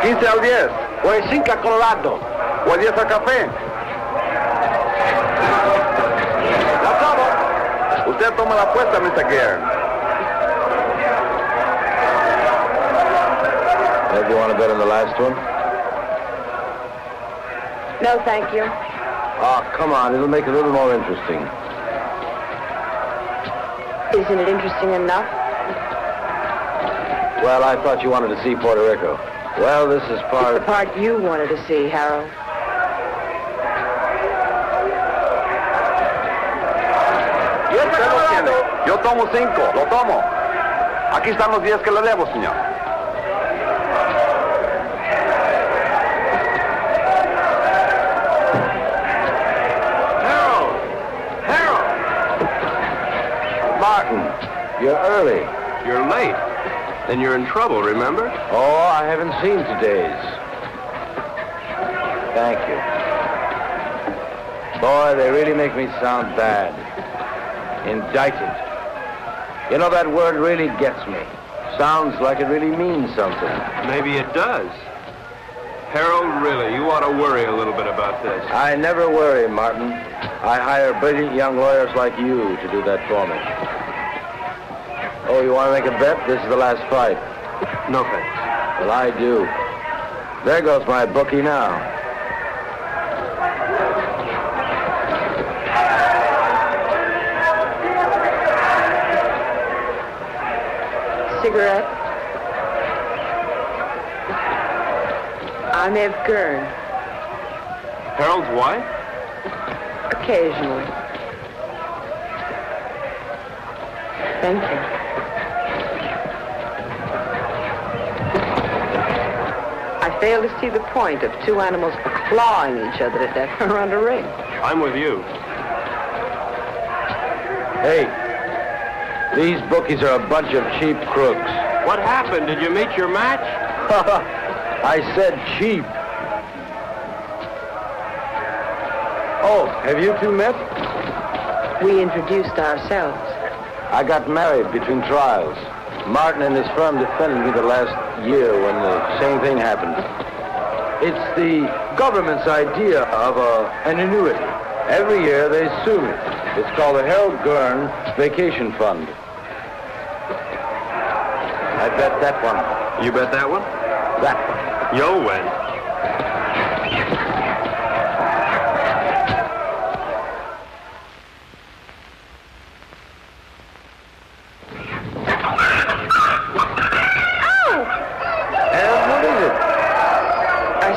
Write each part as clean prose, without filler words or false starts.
15 al 10. O el 5 a Colorado. O el 10 al café. Usted toma la apuesta, Mr. Gern. Do you want to bet on the last one? No, thank you. Oh, come on. It'll make it a little more interesting. Isn't it interesting enough? Well, I thought you wanted to see Puerto Rico. Well, this is part... It's the part you wanted to see, Harold. Usted lo tiene. Yo tomo 5. Lo tomo. Aquí están los 10 que le debo, señor. You're early. You're late. Then you're in trouble, remember? Oh, I haven't seen today's. Thank you. Boy, they really make me sound bad. Indicted. You know, that word really gets me. Sounds like it really means something. Maybe it does. Harold, really, you ought to worry a little bit about this. I never worry, Martin. I hire brilliant young lawyers like you to do that for me. Oh, you want to make a bet? This is the last fight. No thanks. Well, I do. There goes my bookie now. Cigarette? I'm Ev Gern. Harold's wife? Occasionally. Thank you. I fail to see the point of two animals clawing each other to death around a ring. I'm with you. Hey, these bookies are a bunch of cheap crooks. What happened? Did you meet your match? I said cheap. Oh, have you two met? We introduced ourselves. I got married between trials. Martin and his firm defended me the last year when the same thing happened. It's the government's idea of an annuity. Every year they sue me. It's called the Harold Gern Vacation Fund. I bet that one. You bet that one? That one. You'll win.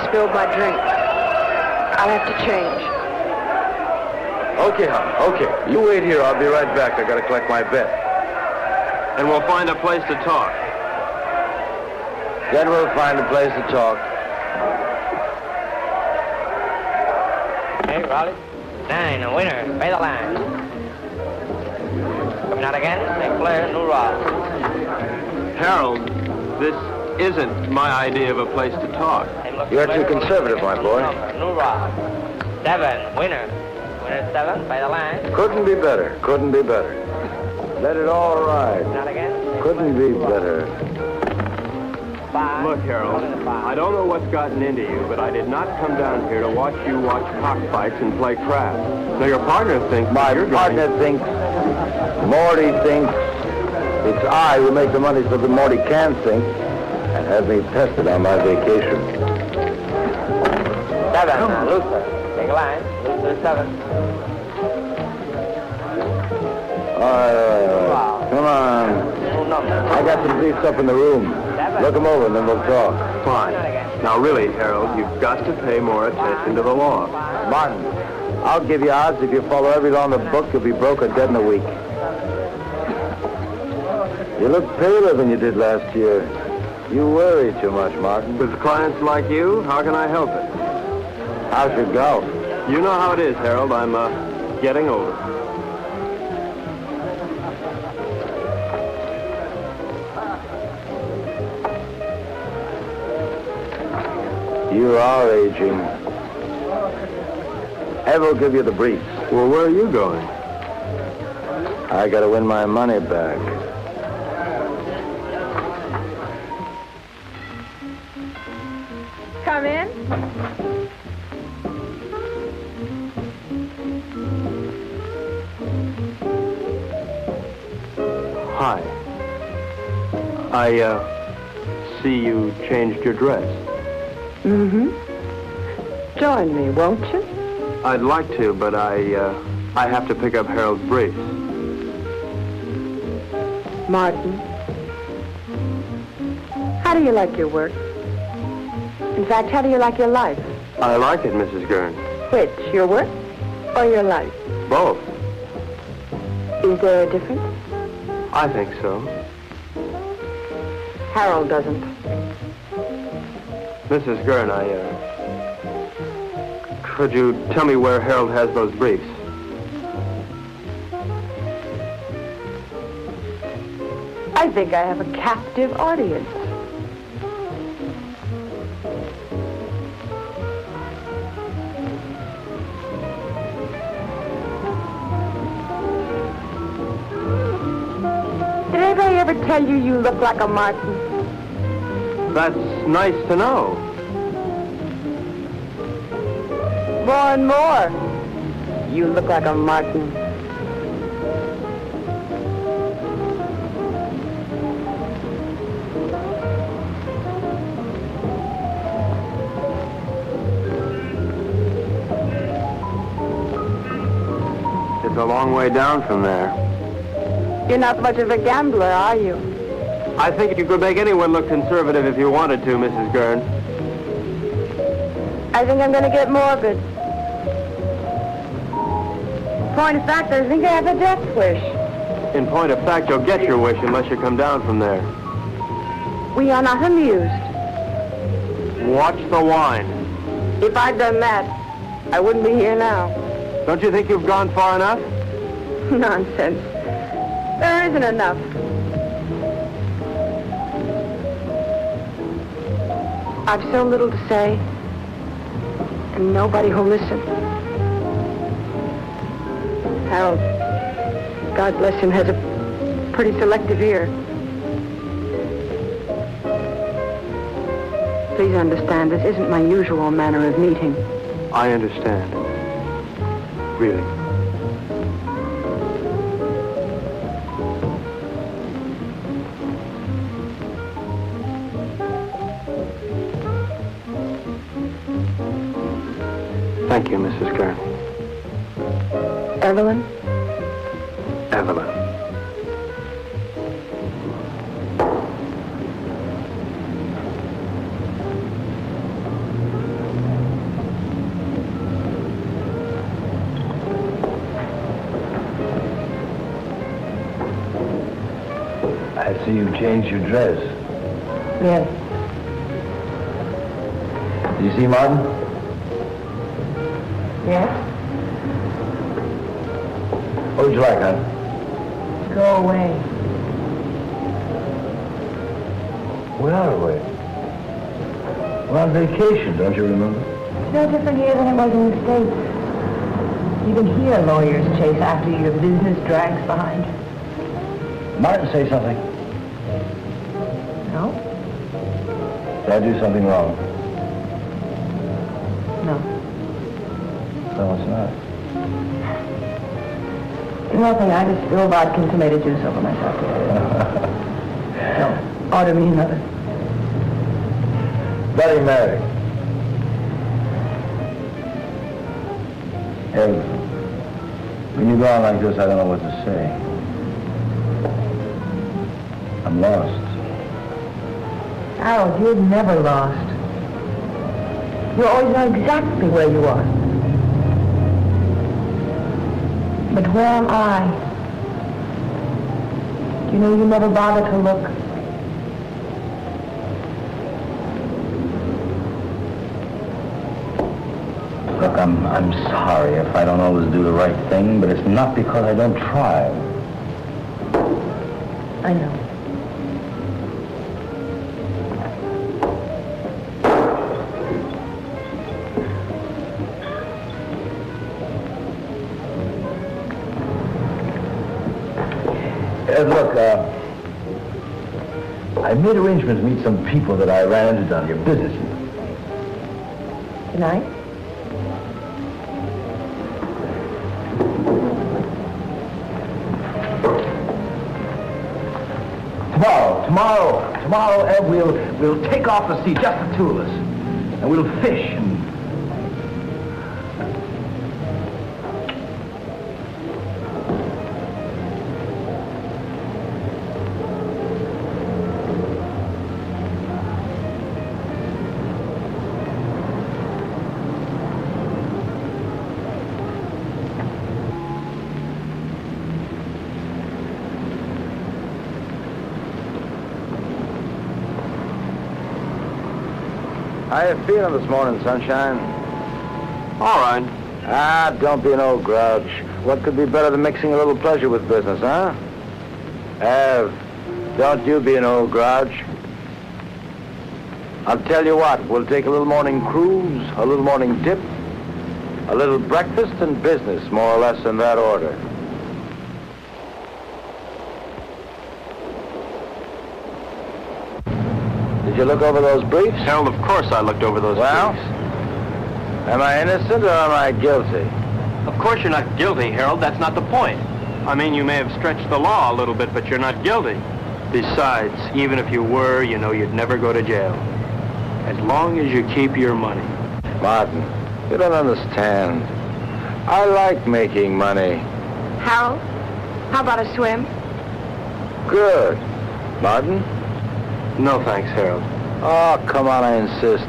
Spilled my drink. I'll have to change. Okay, hon. Okay. You wait here. I'll be right back. I gotta collect my bet. And we'll find a place to talk. Then we'll find a place to talk. Hey, Raleigh. 9, a winner. Pay the line. Coming out again. St. Clair, New Rock. Harold, this isn't my idea of a place to talk. You're too conservative, my boy. New Rock. 7, winner. Winner 7, by the line. Couldn't be better. Couldn't be better. Let it all ride. Not again. Couldn't be better. 5. Look, Harold, I don't know what's gotten into you, but I did not come down here to watch you watch cockfights and play craps. Now, your partner thinks... My partner thinks, Morty thinks, it's I who make the money so that Morty can think and have me tested on my vacation. 7, Luther. Take a line. Luther 7. All right. Come on. I got some briefs up in the room. Look them over and then we'll talk. Fine. Now, really, Harold, you've got to pay more attention to the law. Martin, I'll give you odds if you follow every law in the book, you'll be broke or dead in a week. You look paler than you did last year. You worry too much, Martin. With clients like you, how can I help it? How's your golf? You know how it is, Harold. I'm getting older. You are aging. Ev will give you the briefs. Well, where are you going? I gotta win my money back. Come in. Hi. I see you changed your dress. Mm-hmm. Join me, won't you? I'd like to, but I have to pick up Harold's briefs. Martin, how do you like your work? In fact, how do you like your life? I like it, Mrs. Gern. Which, your work or your life? Both. Is there a difference? I think so. Harold doesn't. Mrs. Gern, could you tell me where Harold has those briefs? I think I have a captive audience. Did anybody ever tell you you look like a Martin? That's nice to know. More and more. You look like a Martin. It's a long way down from there. You're not much of a gambler, are you? I think you could make anyone look conservative if you wanted to, Mrs. Gern. I think I'm going to get morbid. Point of fact, I think I have a death wish. In point of fact, you'll get your wish unless you come down from there. We are not amused. Watch the wine. If I'd done that, I wouldn't be here now. Don't you think you've gone far enough? Nonsense. There isn't enough. I've so little to say, and nobody who'll listen. Harold, God bless him, has a pretty selective ear. Please understand, this isn't my usual manner of meeting. I understand. Really. Thank you, Mrs. Gern. Evelyn? Evelyn. I see you changed your dress. Yes. Did you see Martin? Yes? What would you like, hon? Go away. We're not away. We're on vacation, don't you remember? It's no different here than it was in the States. Even here, lawyers chase after you. Your business drags behind you. Martin, say something. No? Did I do something wrong? No. No, it's not. Nothing. I just spilled vodka and tomato juice over myself. No. Order me another. Bloody Mary. Hey, when you go on like this, I don't know what to say. I'm lost. Harold, you're never lost. You always know exactly where you are. But where am I? You know, you never bother to look. Look, I'm sorry if I don't always do the right thing, but it's not because I don't try. I know. Look, I made arrangements to meet some people that I ran into down here, businessmen. Good night. Tomorrow, Ed, we'll take off the sea, just the two of us. And we'll fish and... How you feeling this morning, sunshine? All right. Ah, don't be an old grouch. What could be better than mixing a little pleasure with business, huh? Ev, don't you be an old grouch. I'll tell you what, we'll take a little morning cruise, a little morning dip, a little breakfast and business, more or less in that order. Did you look over those briefs? Harold, of course I looked over those Well, briefs. am I innocent or am I guilty? Of course you're not guilty, Harold. That's not the point. I mean, you may have stretched the law a little bit, but you're not guilty. Besides, even if you were, you know you'd never go to jail. As long as you keep your money. Martin, you don't understand. I like making money. Harold, how about a swim? Good. Martin? No thanks, Harold. Oh, come on, I insist.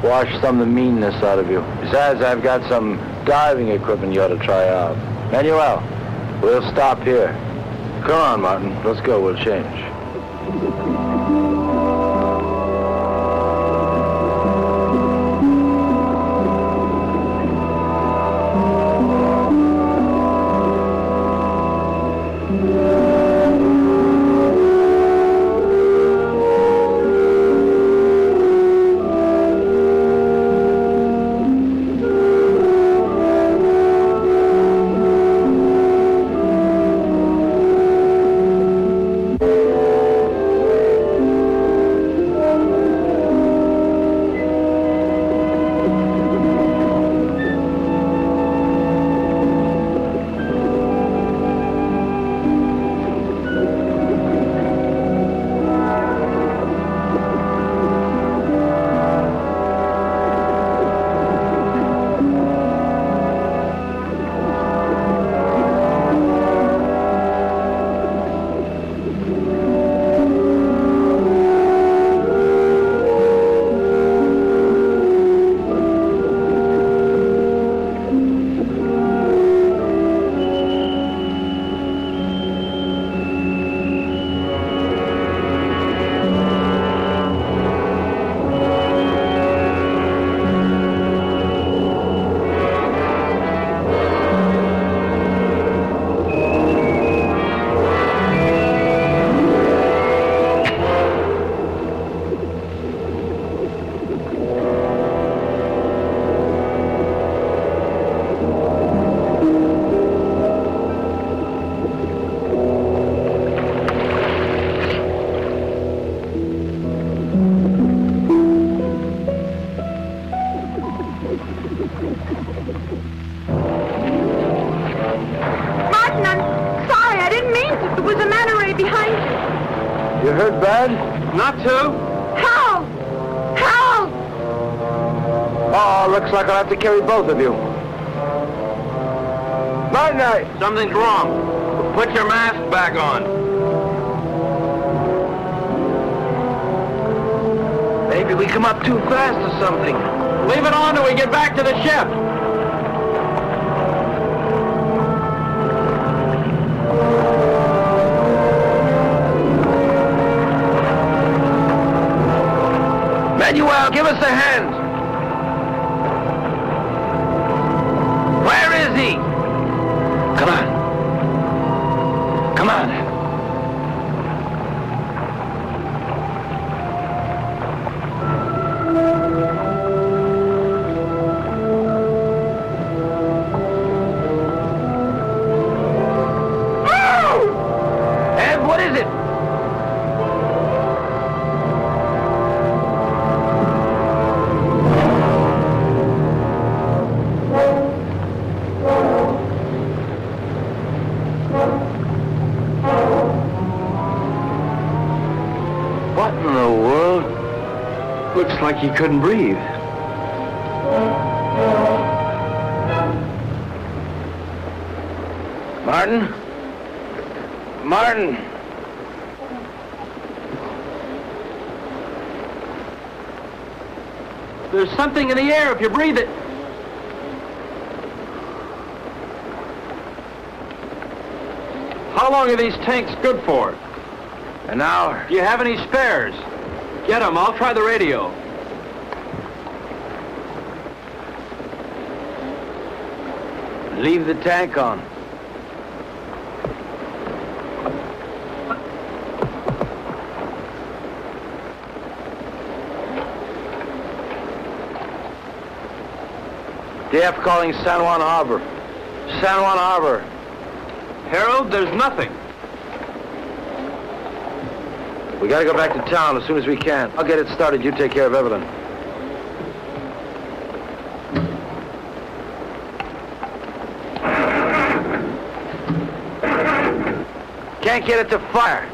Wash some of the meanness out of you. Besides, I've got some diving equipment you ought to try out. Manuel, we'll stop here. Come on, Martin. Let's go. We'll change. You hurt bad? Not to. Help! Help! Oh, looks like I'll have to carry both of you. Night night. Something's wrong. Put your mask back on. Maybe we come up too fast or something. Leave it on till we get back to the ship. Manuel, give us a hand. Where is he? Come on. Come on. Ed, what is it? like he couldn't breathe. Martin? Martin! There's something in the air if you breathe it. How long are these tanks good for? An hour. Do you have any spares? Get them. I'll try the radio. Leave the tank on. DF calling San Juan Harbor. San Juan Harbor. Harold, there's nothing. We gotta go back to town as soon as we can. I'll get it started. You take care of Evelyn. Can't get it to fire.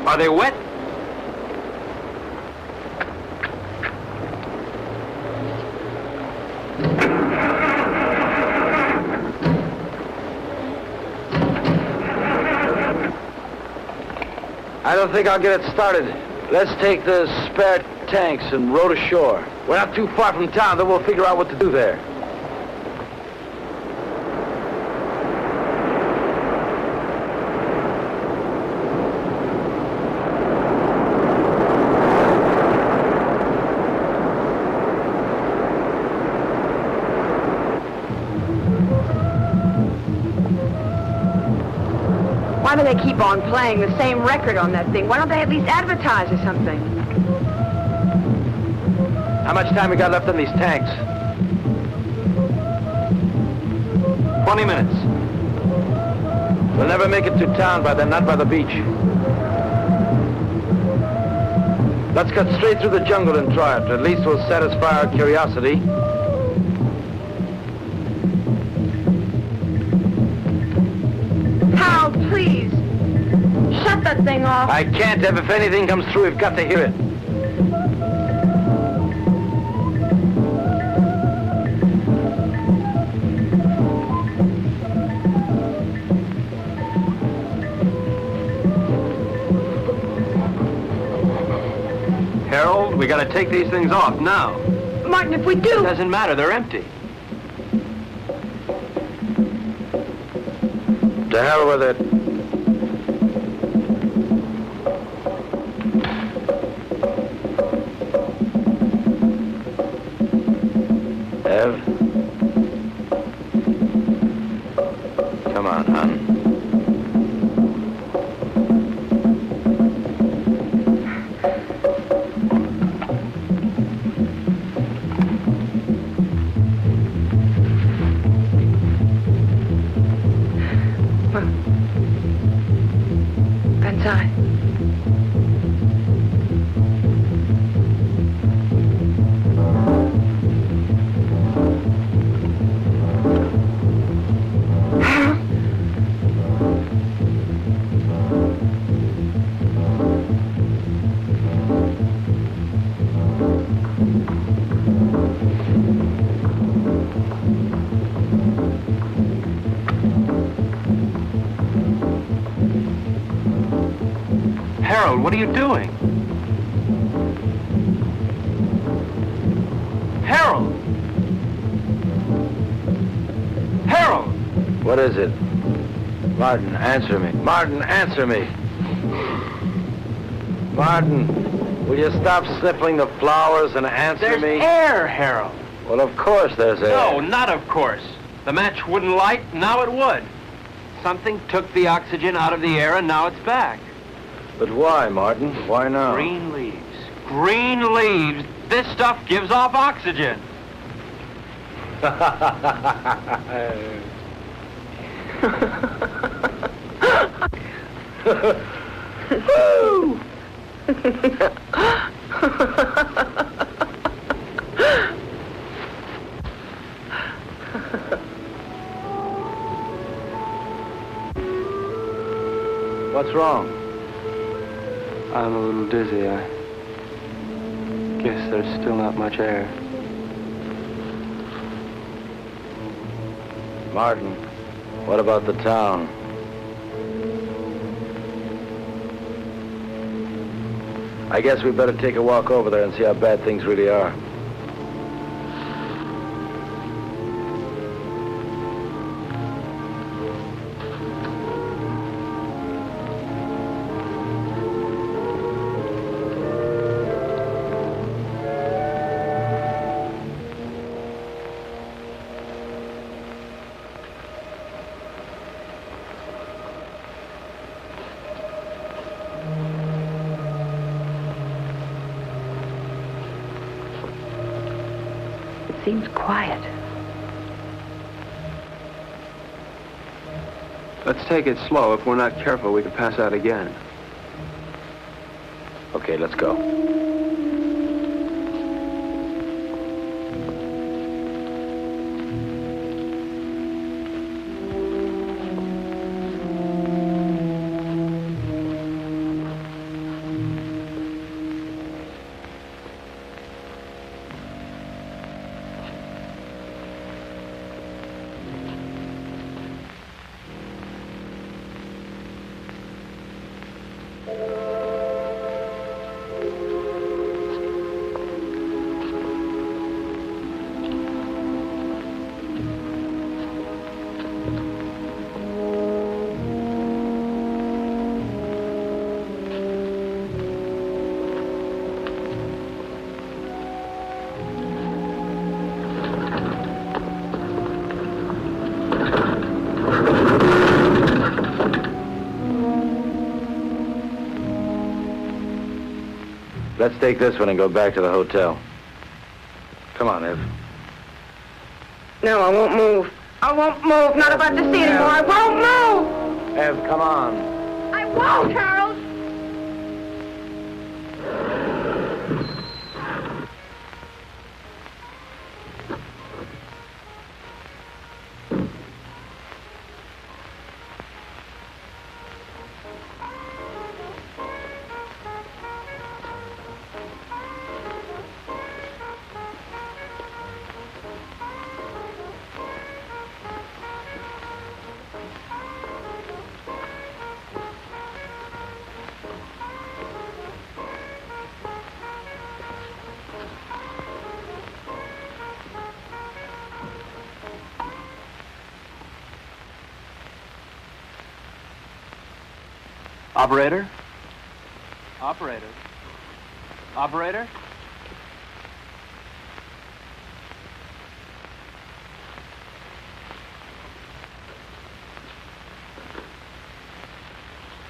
Are they wet? I don't think I'll get it started. Let's take the spare tanks and row to shore. We're not too far from town, then we'll figure out what to do there. Why do they keep on playing the same record on that thing? Why don't they at least advertise or something? How much time we got left on these tanks? 20 minutes. We'll never make it to town by then, not by the beach. Let's cut straight through the jungle and try it. At least we'll satisfy our curiosity. Hal, please. Shut that thing off. I can't, Ev. If anything comes through, we've got to hear it. Harold, we gotta take these things off now. Martin, if we do... It doesn't matter, they're empty. To hell with it. Ev? Come on, hon. Inside. Harold, what are you doing? Harold! Harold! What is it? Martin, answer me. Martin, answer me. Martin, will you stop sniffling the flowers and answer There's me? air, Harold. Well, of course there's air. No, not of course. The match wouldn't light, now it would. Something took the oxygen out of the air and now it's back. But why, Martin? Why now? Green leaves. Green leaves. This stuff gives off oxygen. Woo! What's What's wrong? I'm a little dizzy. I guess there's still not much air. Martin, what about the town? I guess we better take a walk over there and see how bad things really are. Seems quiet. Let's take it slow. If we're not careful, we could pass out again. Okay, let's go. Let's take this one and go back to the hotel. Come on, Ev. No, I won't move. I won't move. Not about to see anymore. I won't move. Ev, come on. I won't, Harold. Operator? Operator? Operator?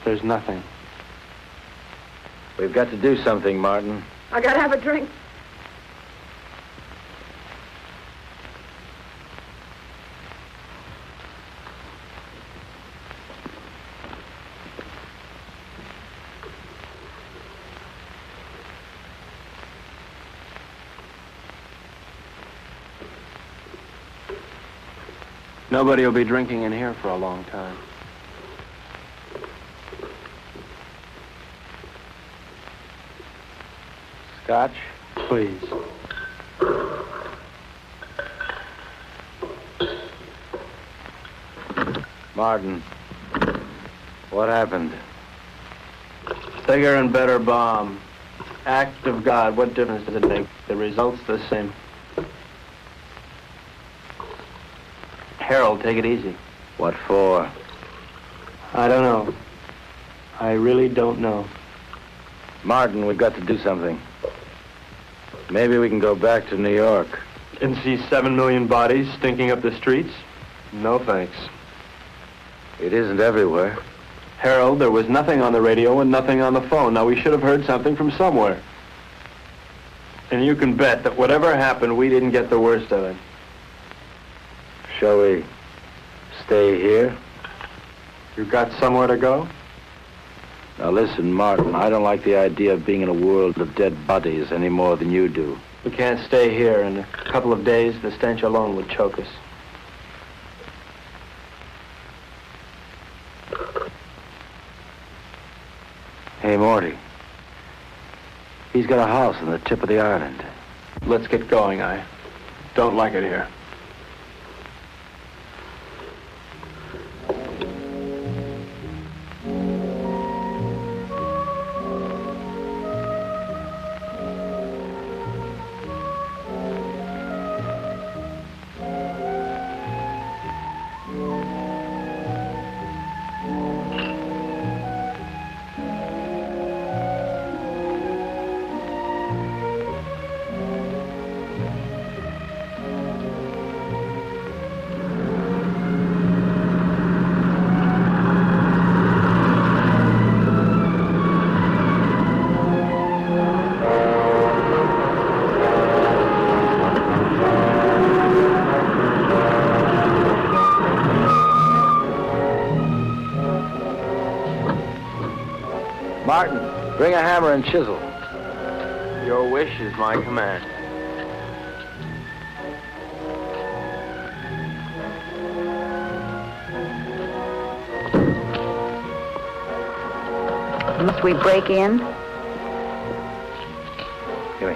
There's nothing. We've got to do something, Martin. I gotta have a drink. Nobody will be drinking in here for a long time. Scotch? Please. Martin, what happened? Bigger and better bomb. Act of God. What difference does it make? The result's the same. Harold, take it easy. What for? I don't know. I really don't know. Martin, we've got to do something. Maybe we can go back to New York. And see 7 million bodies stinking up the streets? No thanks. It isn't everywhere. Harold, there was nothing on the radio and nothing on the phone. Now, we should have heard something from somewhere. And you can bet that whatever happened, we didn't get the worst of it. Shall we stay here? You got somewhere to go? Now listen, Martin, I don't like the idea of being in a world of dead bodies any more than you do. We can't stay here. In a couple of days, the stench alone would choke us. Morty. He's got a house on the tip of the island. Let's get going. I don't like it here. Martin, bring a hammer and chisel. Your wish is my command. Must we break in? Give me.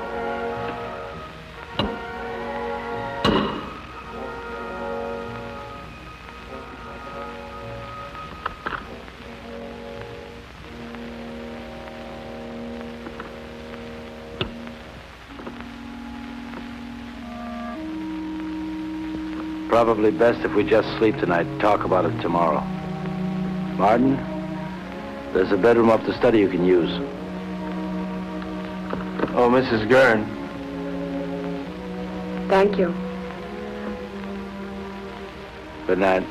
Probably best if we just sleep tonight and talk about it tomorrow. Martin, there's a bedroom up the study you can use. Oh, Mrs. Gern. Thank you. Good night.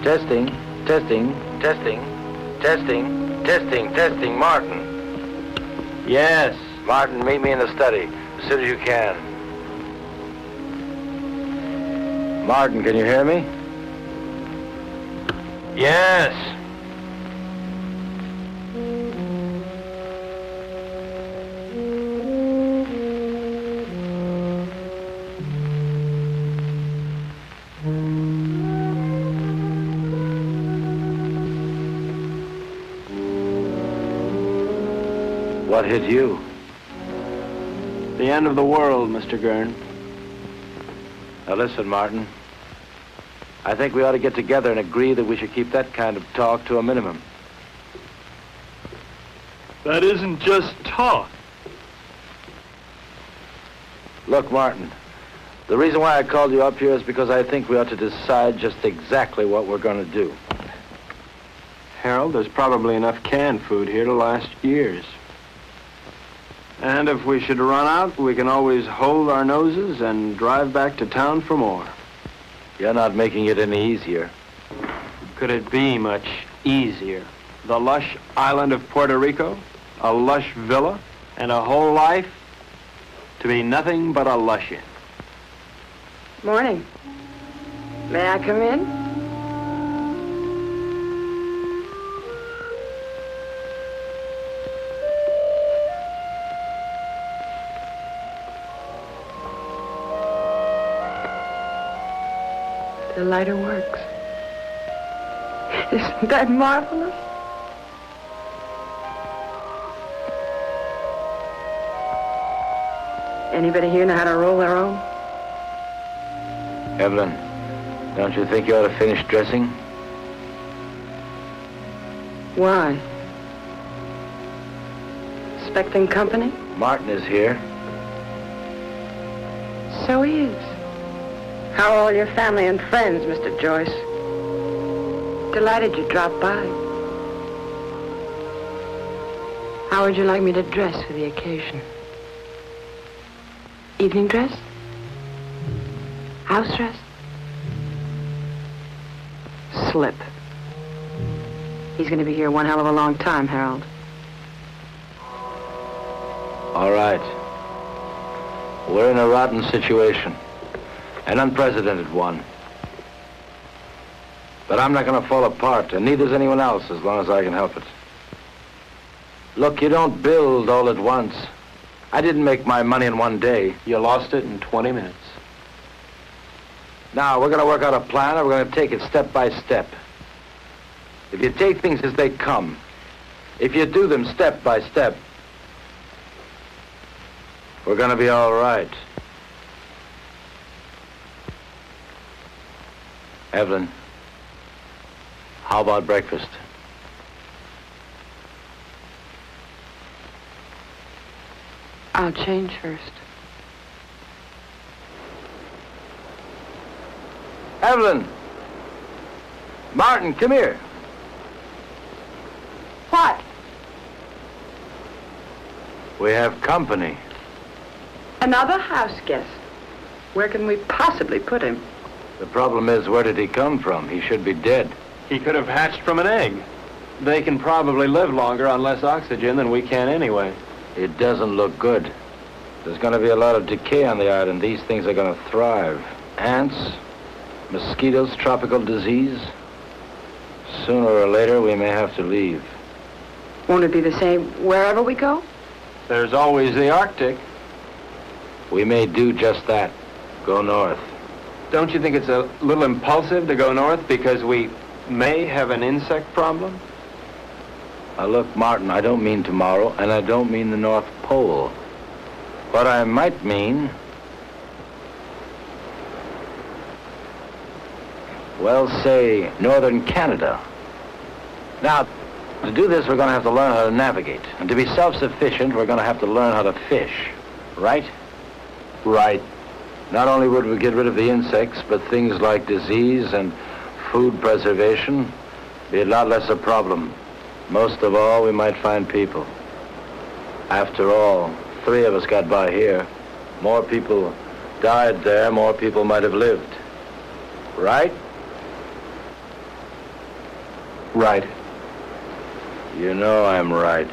Testing, testing, testing, testing, testing, testing. Martin. Yes. Martin, meet me in the study as soon as you can. Martin, can you hear me? Yes. What hit you? The end of the world, Mr. Gern. Now listen, Martin. I think we ought to get together and agree that we should keep that kind of talk to a minimum. That isn't just talk. Look, Martin, the reason why I called you up here is because I think we ought to decide just exactly what we're going to do. Harold, there's probably enough canned food here to last years. And if we should run out, we can always hold our noses and drive back to town for more. You're not making it any easier. Could it be much easier? The lush island of Puerto Rico, a lush villa, and a whole life to be nothing but a lush-in. Morning. May I come in? The lighter works. Isn't that marvelous? Anybody here know how to roll their own? Evelyn, don't you think you ought to finish dressing? Why? Expecting company? Martin is here. So he is. How are all your family and friends, Mr. Joyce? Delighted you dropped by. How would you like me to dress for the occasion? Evening dress? House dress? Slip. He's going to be here one hell of a long time, Harold. All right. We're in a rotten situation. An unprecedented one. But I'm not going to fall apart, and neither's anyone else as long as I can help it. Look, you don't build all at once. I didn't make my money in one day. You lost it in 20 minutes. Now, we're going to work out a plan, and we're going to take it step by step. If you take things as they come, if you do them step by step, we're going to be all right. Evelyn, how about breakfast? I'll change first. Evelyn! Martin, come here. What? We have company. Another house guest. Where can we possibly put him? The problem is, where did he come from? He should be dead. He could have hatched from an egg. They can probably live longer on less oxygen than we can anyway. It doesn't look good. There's going to be a lot of decay on the island. These things are going to thrive. Ants, mosquitoes, tropical disease. Sooner or later, we may have to leave. Won't it be the same wherever we go? There's always the Arctic. We may do just that. Go north. Don't you think it's a little impulsive to go north because we may have an insect problem? Now look, Martin, I don't mean tomorrow, and I don't mean the North Pole. What I might mean, well, say, northern Canada. Now, to do this, we're going to have to learn how to navigate. And to be self-sufficient, we're going to have to learn how to fish. Right? Right. Not only would we get rid of the insects, but things like disease and food preservation be a lot less a problem. Most of all, we might find people. After all, 3 of us got by here. More people died there, more people might have lived. Right? Right. You know I'm right.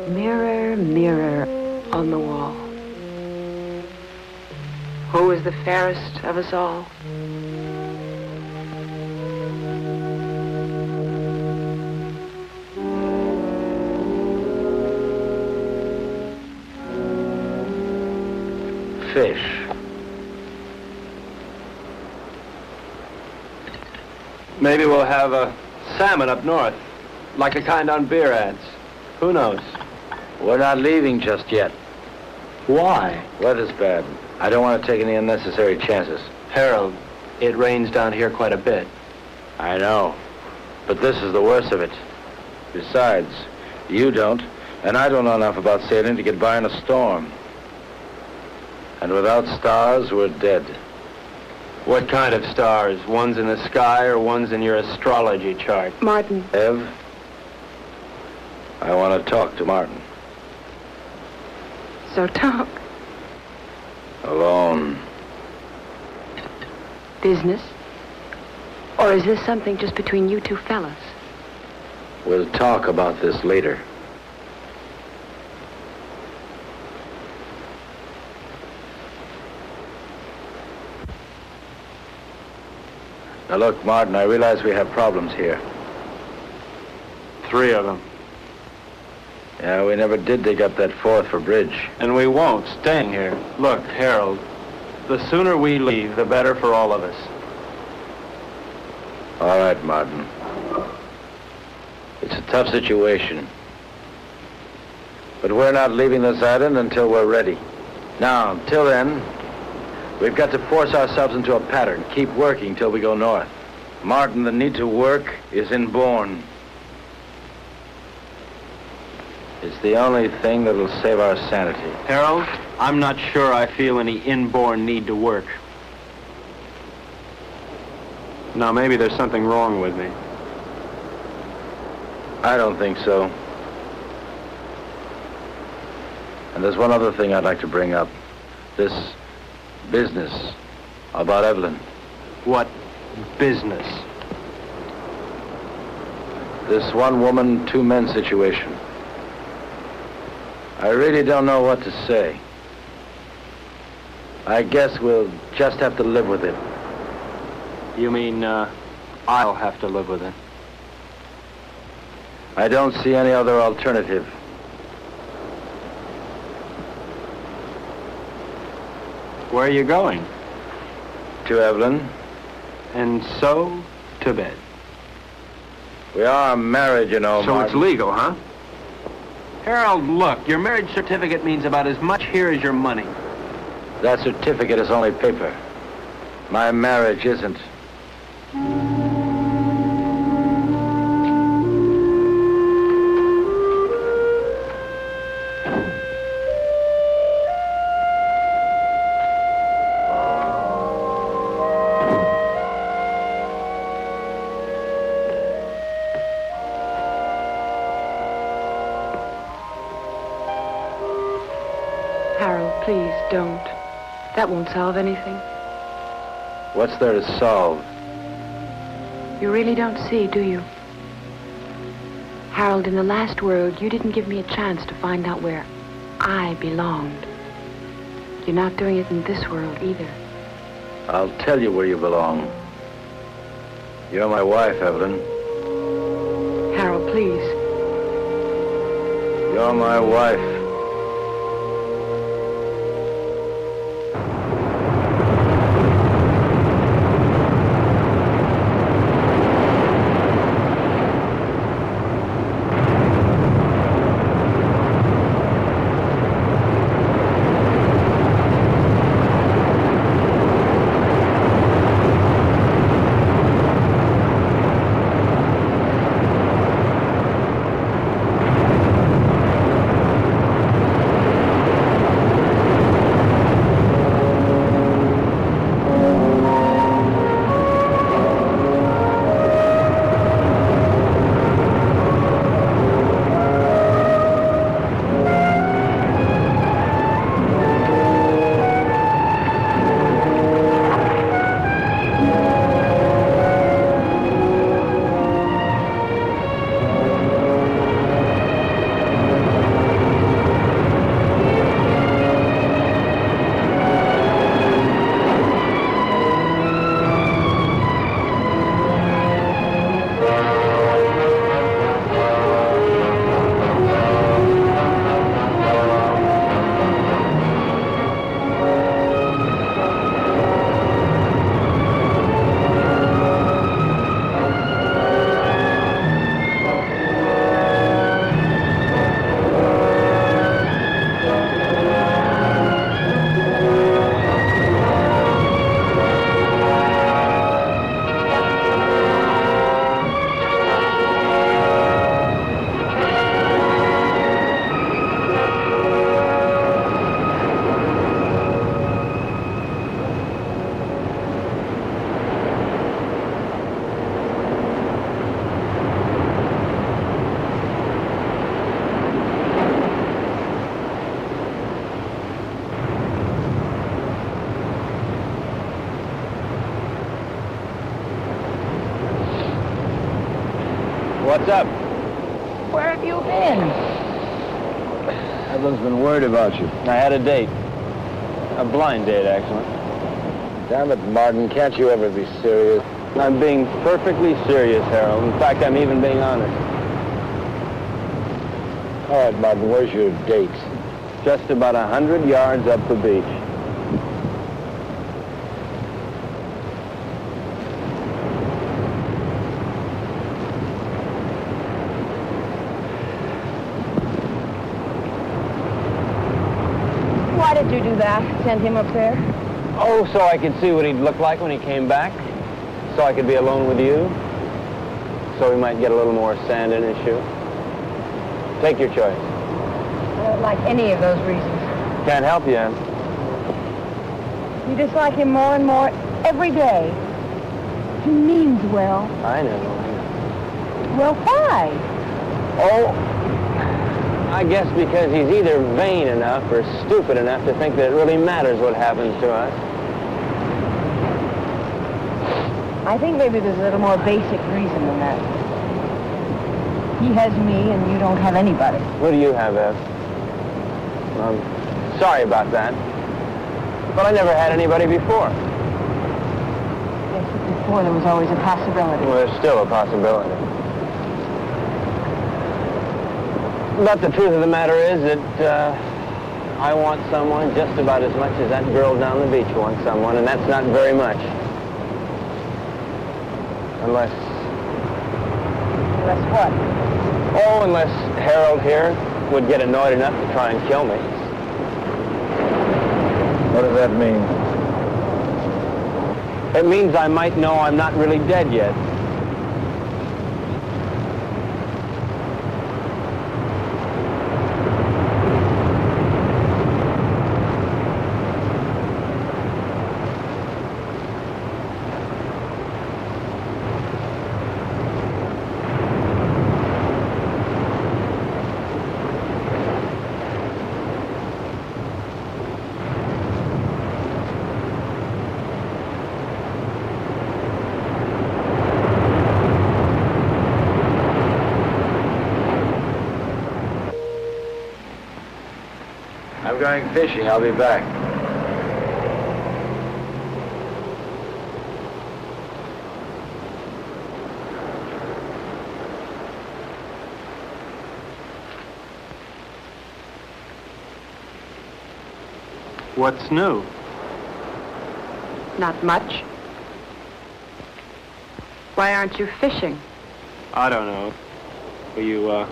Mirror, mirror on the wall, who is the fairest of us all? Fish. Maybe we'll have a salmon up north, like the kind on beer ads. Who knows? We're not leaving just yet. Why? Weather's bad. I don't want to take any unnecessary chances. Harold, it rains down here quite a bit. I know. But this is the worst of it. Besides, you don't, and I don't know enough about sailing to get by in a storm. And without stars, we're dead. What kind of stars? Ones in the sky or ones in your astrology chart? Martin. Ev, I want to talk to Martin. So talk. Alone. Business? Or is this something just between you two fellas? We'll talk about this later. Now look, Martin, I realize we have problems here. 3 of them. Yeah, we never did dig up that fourth for bridge. And we won't, staying here. Look, Harold, the sooner we leave, the better for all of us. All right, Martin. It's a tough situation. But we're not leaving this island until we're ready. Now, until then, we've got to force ourselves into a pattern. Keep working till we go north. Martin, the need to work is inborn. It's the only thing that'll save our sanity. Harold, I'm not sure I feel any inborn need to work. Now, maybe there's something wrong with me. I don't think so. And there's one other thing I'd like to bring up. This business about Evelyn. What business? This one woman, 2 men situation. I really don't know what to say. I guess we'll just have to live with it. You mean, I'll have to live with it? I don't see any other alternative. Where are you going? To Evelyn. And so, to bed. We are married, you know, So it's Martin. legal, huh? Harold, look, your marriage certificate means about as much here as your money. That certificate is only paper. My marriage isn't. Harold, please, don't. That won't solve anything. What's there to solve? You really don't see, do you? Harold, in the last world, you didn't give me a chance to find out where I belonged. You're not doing it in this world either. I'll tell you where you belong. You're my wife, Evelyn. Harold, please. You're my wife. up? Where have you been? Evelyn's been worried about you. I had a date. A blind date, actually. Damn it, Martin, can't you ever be serious? I'm being perfectly serious, Harold. In fact, I'm even being honest. All right, Martin, where's your date? Just about 100 yards up the beach. Why did you do that? Send him up there? Oh, so I could see what he'd look like when he came back. So I could be alone with you. So he might get a little more sand in his shoe. Take your choice. I don't like any of those reasons. Can't help you, Ann. You dislike him more and more every day. He means well. I know. Well, why? Oh, I guess because he's either vain enough or stupid enough to think that it really matters what happens to us. I think maybe there's a little more basic reason than that. He has me and you don't have anybody. What do you have, Ev? Sorry about that. But I never had anybody before. Yes, but before there was always a possibility. Well, there's still a possibility. But the truth of the matter is that I want someone just about as much as that girl down the beach wants someone, and that's not very much. Unless what? Oh, unless Harold here would get annoyed enough to try and kill me. What does that mean? It means I might know I'm not really dead yet. I'm going fishing. I'll be back. What's new? Not much. Why aren't you fishing? I don't know. Well, you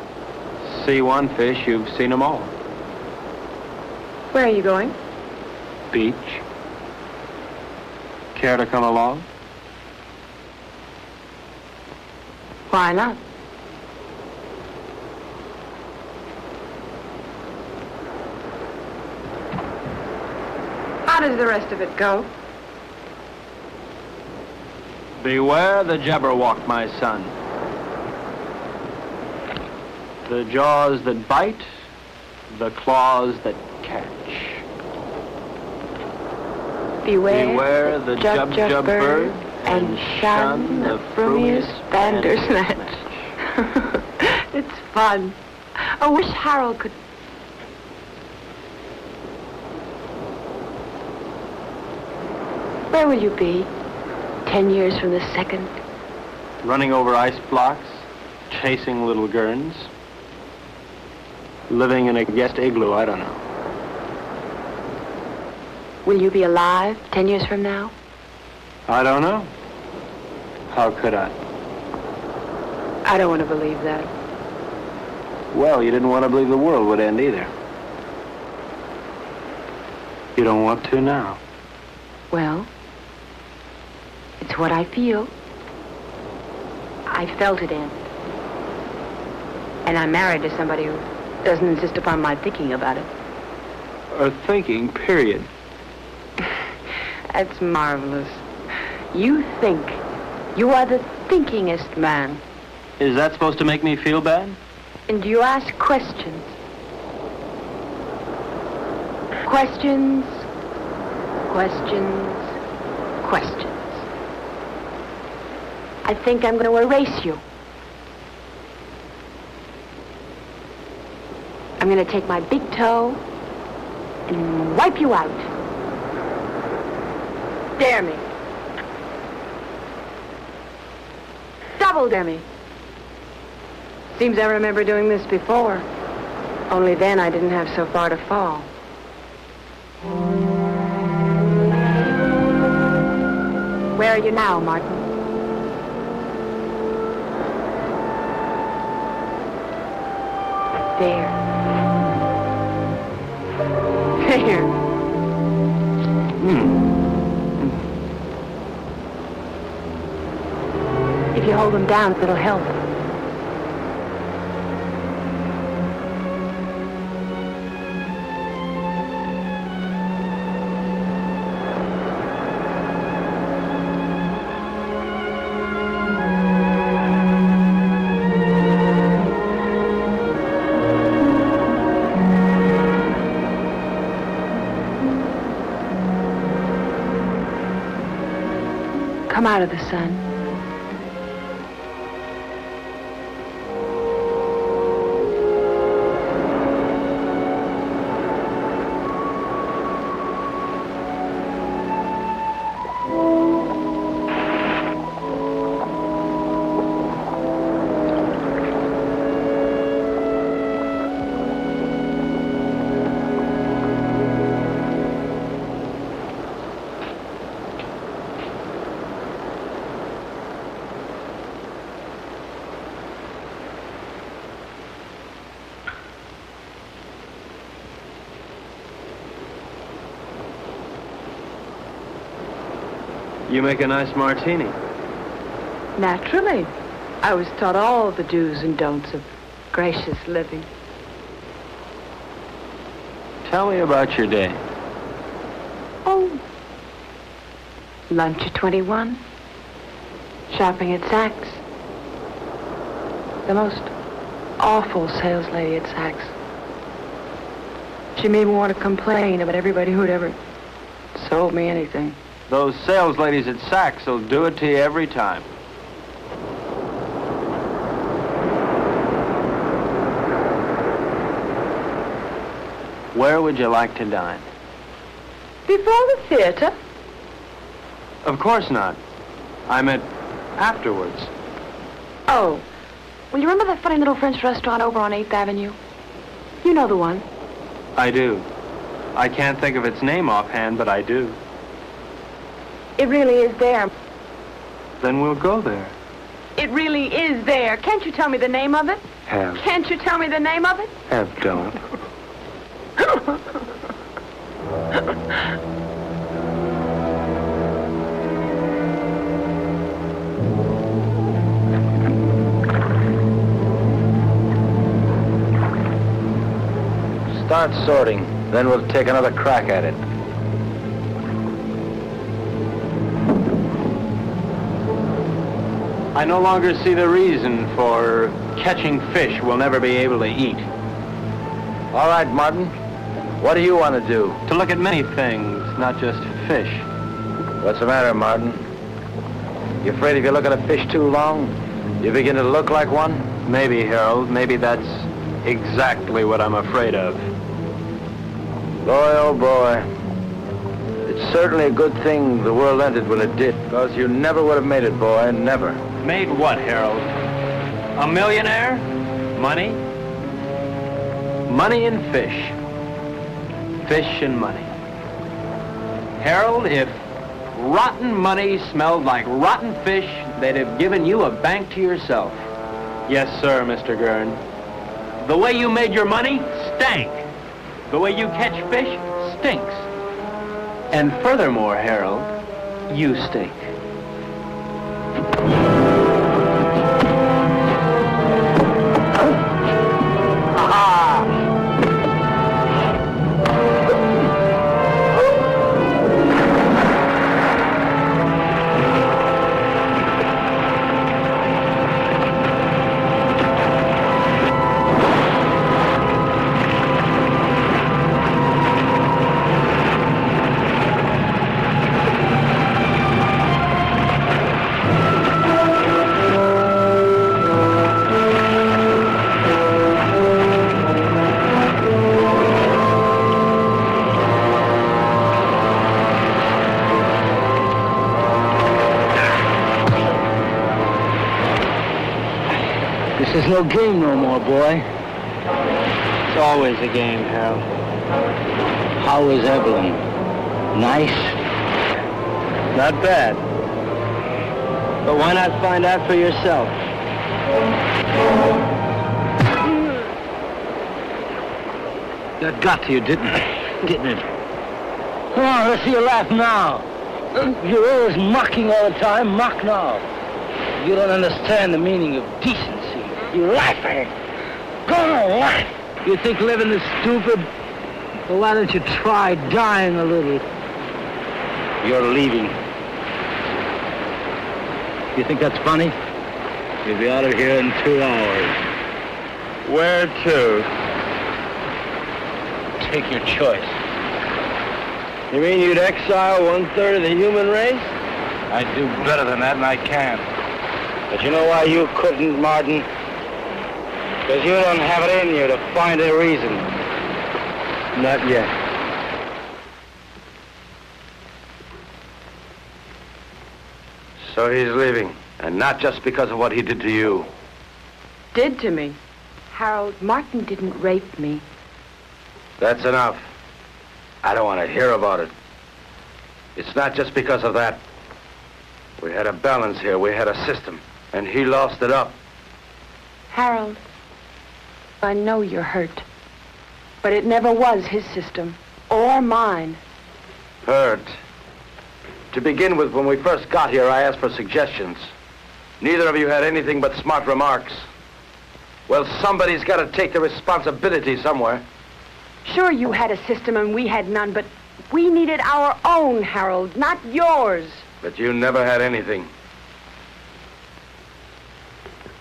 see one fish, you've seen them all. Where are you going? Beach. Care to come along? Why not? How does the rest of it go? Beware the Jabberwock, my son. The jaws that bite, the claws that catch. Beware the jub-jub bird, and shun the frumious bandersnatch. It's fun. I wish Harold could... Where will you be 10 years from this second? Running over ice blocks, chasing little Gerns, living in a guest igloo, I don't know. Will you be alive 10 years from now? I don't know. How could I? I don't want to believe that. Well, you didn't want to believe the world would end either. You don't want to now. Well, it's what I feel. I felt it end. And I'm married to somebody who doesn't insist upon my thinking about it. Or thinking, period. That's marvelous. You think. You are the thinkingest man. Is that supposed to make me feel bad? And you ask questions. Questions, questions, questions. I think I'm going to erase you. I'm going to take my big toe and wipe you out. Dare me. Double dare me. Seems I remember doing this before. Only then I didn't have so far to fall. Where are you now, Martin? There. There. If you hold them down, it'll help. Come out of the sun. You make a nice martini. Naturally. I was taught all the do's and don'ts of gracious living. Tell me about your day. Oh. Lunch at 21. Shopping at Saks. The most awful sales lady at Saks. She made me want to complain about everybody who'd ever sold me anything. Those sales ladies at Saks will do it to you every time. Where would you like to dine? Before the theater? Of course not. I meant afterwards. Oh. Well, you remember that funny little French restaurant over on 8th Avenue? You know the one. I do. I can't think of its name offhand, but I do. It really is there. Then we'll go there. It really is there. Can't you tell me the name of it? Have. Can't you tell me the name of it? Have don't. Start sorting, then we'll take another crack at it. I no longer see the reason for catching fish we'll never be able to eat. All right, Martin. What do you want to do? To look at many things, not just fish. What's the matter, Martin? You afraid if you look at a fish too long, you begin to look like one? Maybe, Harold. Maybe that's exactly what I'm afraid of. Boy, oh boy. It's certainly a good thing the world ended when it did, because you never would have made it, boy, never. Made what, Harold? A millionaire? Money? Money and fish. Fish and money. Harold, if rotten money smelled like rotten fish, they'd have given you a bank to yourself. Yes, sir, Mr. Gern. The way you made your money stank. The way you catch fish stinks. And furthermore, Harold, you stink. no game no more, boy. It's always a game, Harold. How is Evelyn? Nice? Not bad. But why not find out for yourself? That got to you, didn't it? Come on, let's see you laugh now. You're always mocking all the time. Mock now. You don't understand the meaning of decency. You're laughing. Go on, laugh. You think living is stupid? Well, why don't you try dying a little? You're leaving. You think that's funny? You'll be out of here in 2 hours. Where to? Take your choice. You mean you'd exile 1/3 of the human race? I'd do better than that, and I can. But you know why you couldn't, Martin? Because you don't have it in you to find a reason. Not yet. So he's leaving, and not just because of what he did to you. Did to me. Harold, Martin didn't rape me. That's enough. I don't want to hear about it. It's not just because of that. We had a balance here. We had a system, and he lost it up. Harold, I know you're hurt, but it never was his system or mine. Hurt. To begin with, when we first got here, I asked for suggestions. Neither of you had anything but smart remarks. Well, somebody's got to take the responsibility somewhere. Sure, you had a system and we had none, but we needed our own, Harold, not yours. But you never had anything.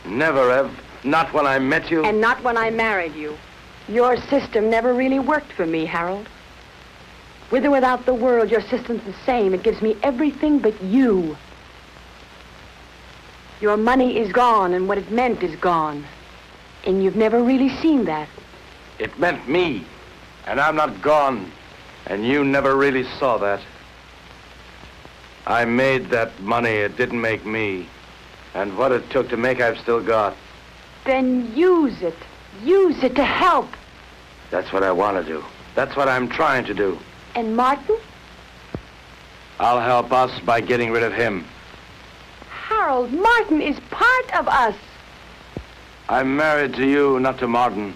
Never, Ev. Not when I met you. And not when I married you. Your system never really worked for me, Harold. With or without the world, your system's the same. It gives me everything but you. Your money is gone, and what it meant is gone. And you've never really seen that. It meant me. And I'm not gone. And you never really saw that. I made that money. It didn't make me. And what it took to make, I've still got. Then use it. Use it to help. That's what I want to do. That's what I'm trying to do. And Martin? I'll help us by getting rid of him. Harold, Martin is part of us. I'm married to you, not to Martin.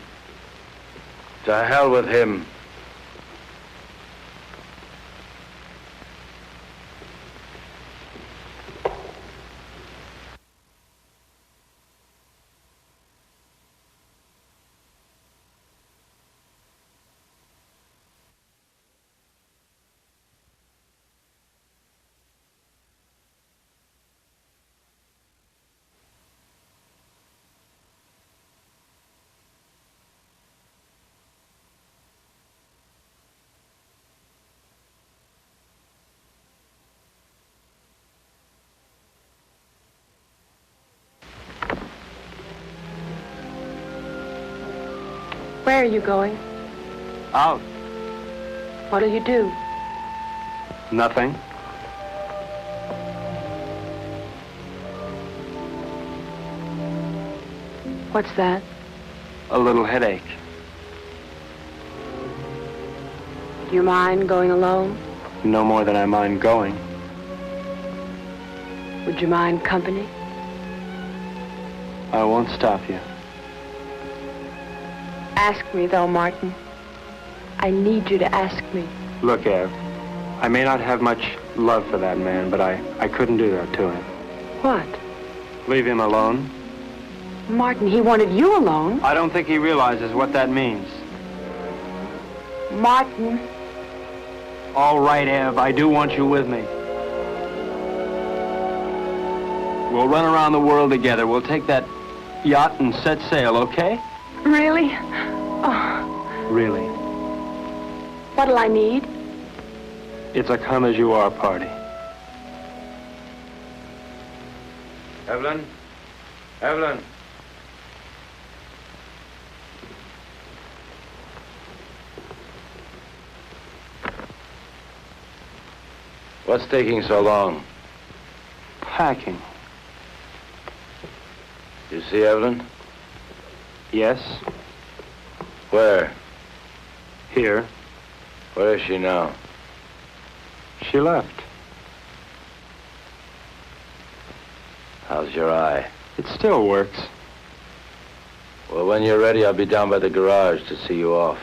To hell with him. Where are you going? Out. What'll you do? Nothing. What's that? A little headache. Do you mind going alone? No more than I mind going. Would you mind company? I won't stop you. Ask me, though, Martin. I need you to ask me. Look, Ev, I may not have much love for that man, but I couldn't do that to him. What? Leave him alone? Martin, he wanted you alone. I don't think he realizes what that means. Martin. All right, Ev, I do want you with me. We'll run around the world together. We'll take that yacht and set sail, okay? Really? Oh. Really. What'll I need? It's a come-as-you-are party. Evelyn? Evelyn? What's taking so long? Packing. You see, Evelyn? Yes? Where? Here. Where is she now? She left. How's your eye? It still works. Well, when you're ready, I'll be down by the garage to see you off.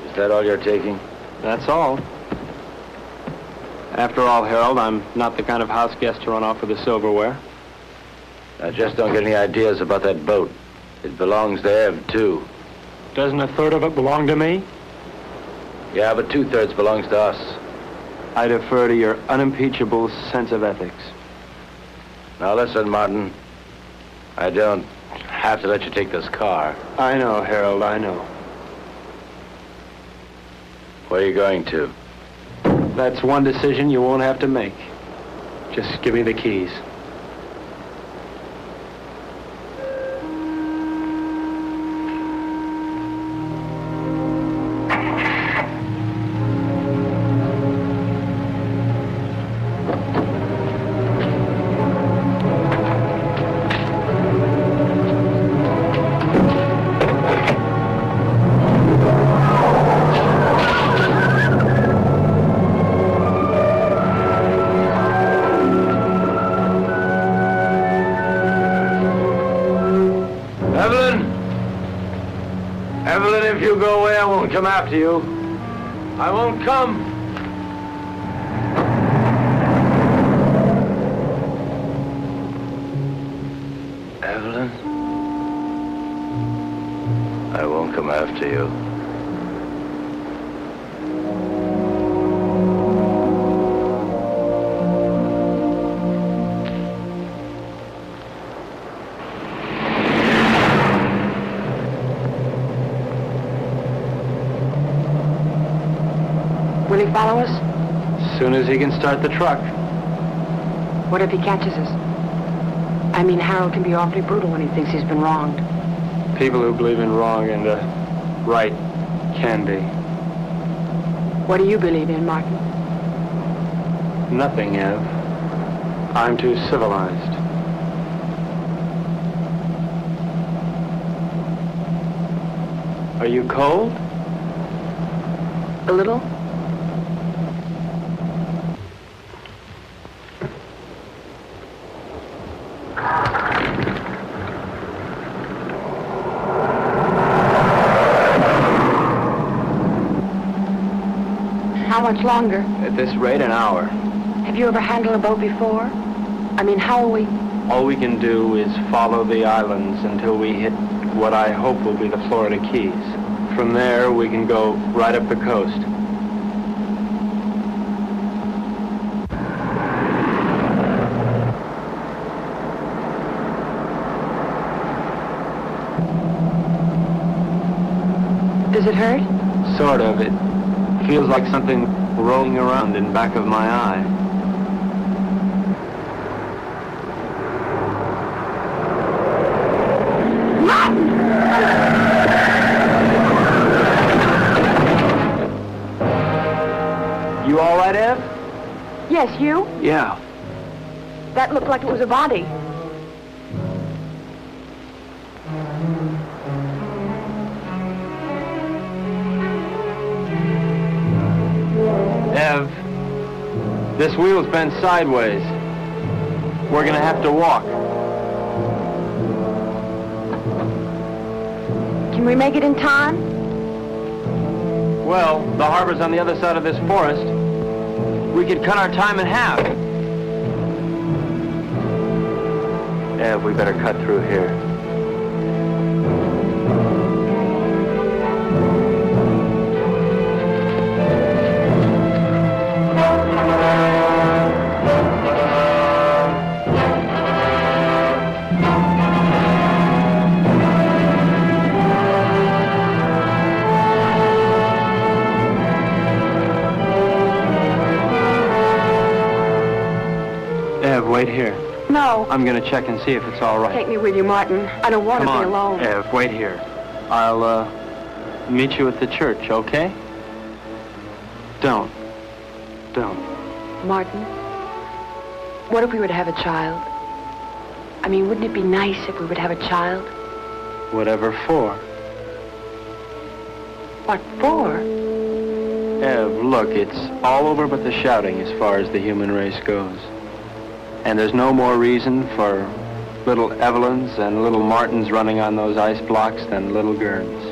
Is that all you're taking? That's all. After all, Harold, I'm not the kind of house guest to run off with the silverware. Now, just don't get any ideas about that boat. It belongs to Ev, too. Doesn't a third of it belong to me? Yeah, but 2/3 belongs to us. I defer to your unimpeachable sense of ethics. Now, listen, Martin. I don't have to let you take this car. I know, Harold, I know. Where are you going to? That's one decision you won't have to make. Just give me the keys. Evelyn, if you go away, I won't come after you. I won't come. Evelyn? I won't come after you. Will he follow us? As soon as he can start the truck. What if he catches us? I mean, Harold can be awfully brutal when he thinks he's been wronged. People who believe in wrong and right can be. What do you believe in, Martin? Nothing, Ev. I'm too civilized. Are you cold? A little? How much longer? At this rate, an hour. Have you ever handled a boat before? I mean, how are we? All we can do is follow the islands until we hit what I hope will be the Florida Keys. From there, we can go right up the coast. Does it hurt? Sort of. It feels like something rolling around in back of my eye. You all right, Ev? Yes, you? Yeah. That looked like it was a body. Ev, this wheel's bent sideways. We're gonna have to walk. Can we make it in time? Well, the harbor's on the other side of this forest. We could cut our time in half. Ev, we better cut through here. Wait here. No. I'm gonna check and see if it's all right. Take me with you, Martin. I don't want to be alone. Ev, wait here. I'll meet you at the church, okay? Don't. Martin, what if we were to have a child? I mean, wouldn't it be nice if we would have a child? Whatever for. What for? Ev, look, it's all over but the shouting as far as the human race goes. And there's no more reason for little Evelyns and little Martins running on those ice blocks than little Gerns.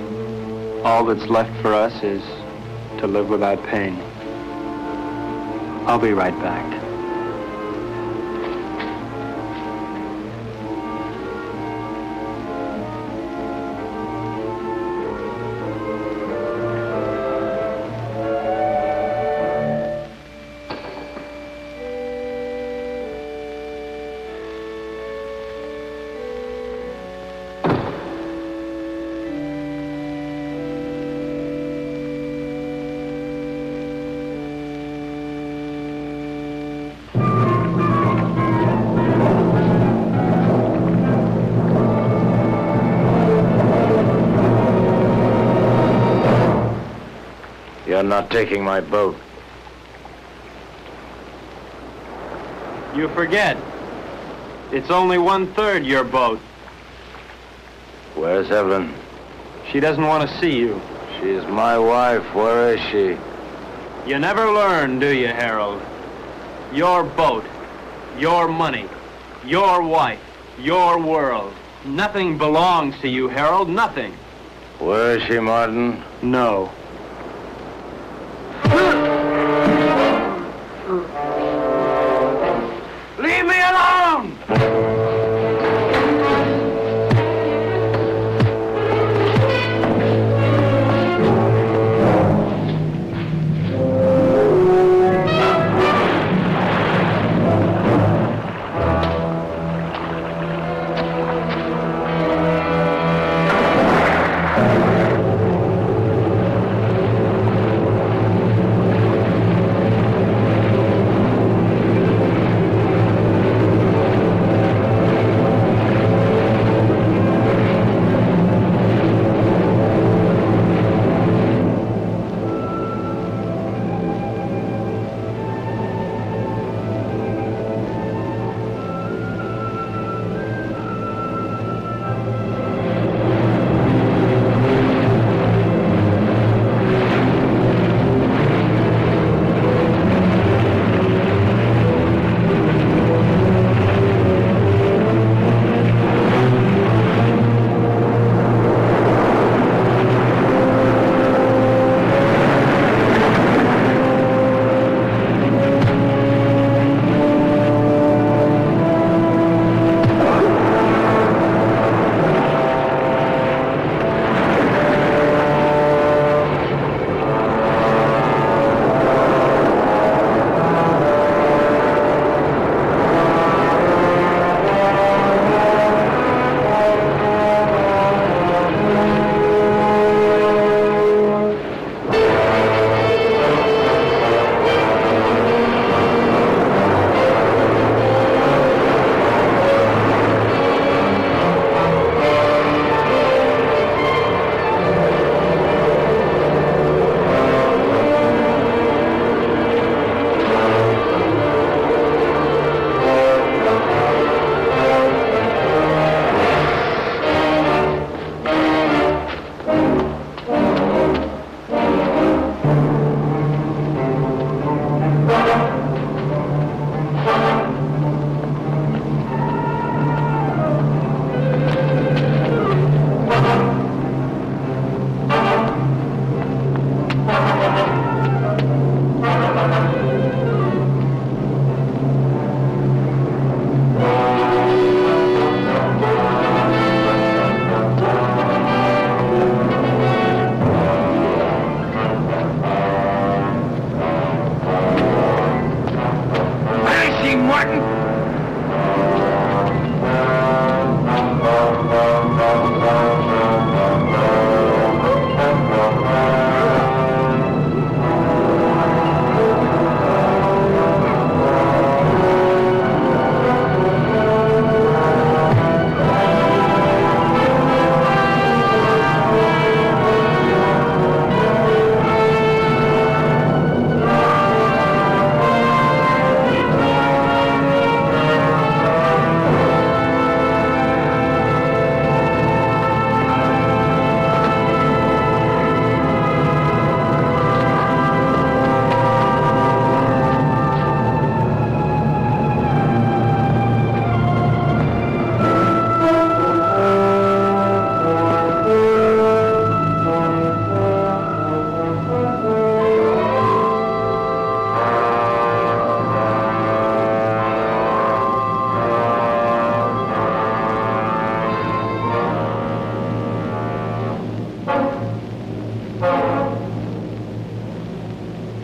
All that's left for us is to live without pain. I'll be right back. You're not taking my boat. You forget. It's only 1/3 your boat. Where's Evelyn? She doesn't want to see you. She's my wife. Where is she? You never learn, do you, Harold? Your boat, your money, your wife, your world. Nothing belongs to you, Harold, nothing. Where is she, Martin? No. Leave me alone!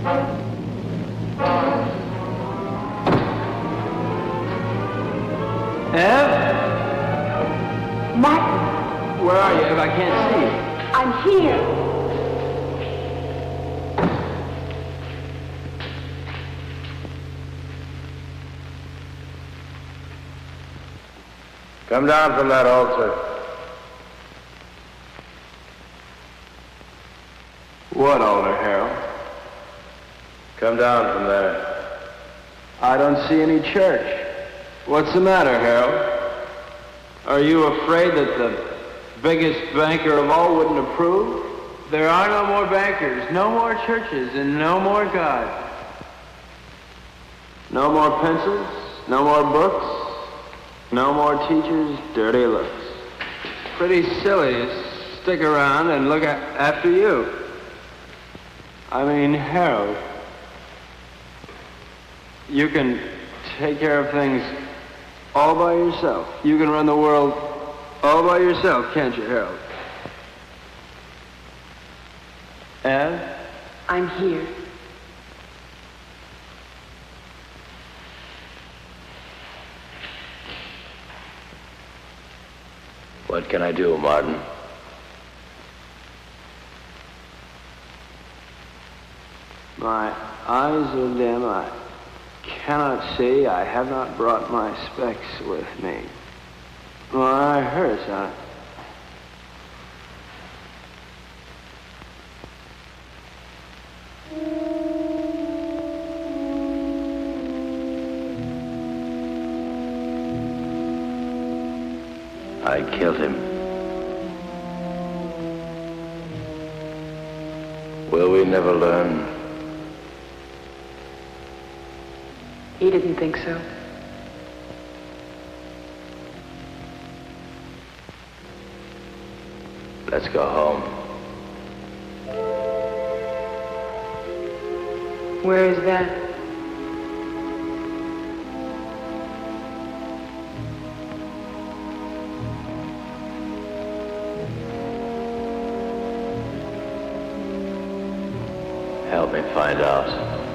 Ev? Martin, Where are you, Ev? I can't see you. I'm here. Come down from that altar. What altar, Harold? Come down from there. I don't see any church. What's the matter, Harold? Are you afraid that the biggest banker of all wouldn't approve? There are no more bankers, no more churches, and no more God. No more pencils, no more books, no more teachers' dirty looks. Pretty silly to stick around and look after you. I mean, Harold, you can take care of things all by yourself. You can run the world all by yourself, can't you, Harold? Ev? I'm here. What can I do, Martin? My eyes are dim. I cannot see. I have not brought my specs with me. My eye hurts. I killed him. Will we never learn? He didn't think so. Let's go home. Where is that? Help me find out.